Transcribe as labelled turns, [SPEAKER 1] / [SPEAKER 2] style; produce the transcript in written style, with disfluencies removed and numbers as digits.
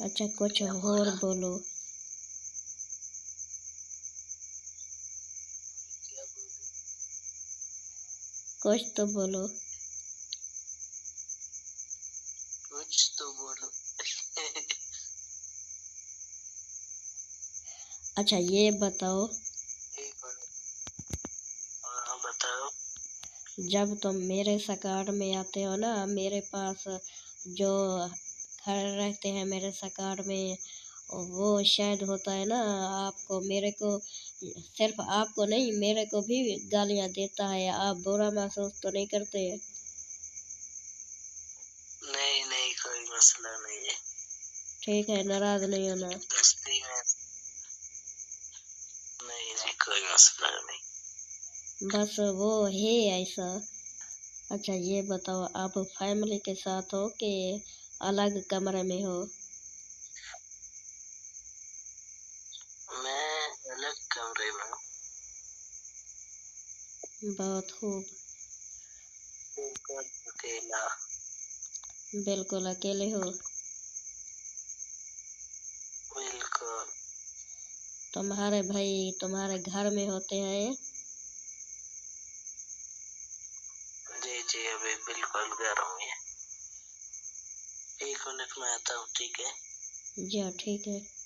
[SPEAKER 1] अच्छा कुछ
[SPEAKER 2] क्या
[SPEAKER 1] और
[SPEAKER 2] बोला?
[SPEAKER 1] बोलो।
[SPEAKER 2] क्या बोलूं?
[SPEAKER 1] कुछ तो बोलो।
[SPEAKER 2] कुछ तो बोलो।
[SPEAKER 1] अच्छा ये बताओ,
[SPEAKER 2] यही बोलो। हाँ बताओ।
[SPEAKER 1] जब तुम मेरे सकार में आते हो ना, मेरे पास जो खड़े रहते हैं मेरे सकार में, वो शायद होता है ना, आपको मेरे को, सिर्फ आपको नहीं मेरे को भी गालियाँ देता है। आप बुरा महसूस तो नहीं करते?
[SPEAKER 2] नहीं नहीं, कोई मसला नहीं है।
[SPEAKER 1] ठीक है, नाराज नहीं होना।
[SPEAKER 2] दोस्ती में नहीं नहीं, कोई मसला नहीं।
[SPEAKER 1] बस वो है ऐसा। अच्छा ये बताओ, आप फैमिली के साथ हो कि अलग कमरे में हो?
[SPEAKER 2] मैं अलग कमरे में हूँ।
[SPEAKER 1] बहुत खूब।
[SPEAKER 2] बिल्कुल अकेला।
[SPEAKER 1] बिल्कुल अकेले हो?
[SPEAKER 2] बिल्कुल।
[SPEAKER 1] तुम्हारे भाई तुम्हारे घर में होते हैं?
[SPEAKER 2] जी जी, अभी बिल्कुल घर में। 1 मिनट में आता हूँ, ठीक है?
[SPEAKER 1] जी हाँ, ठीक है।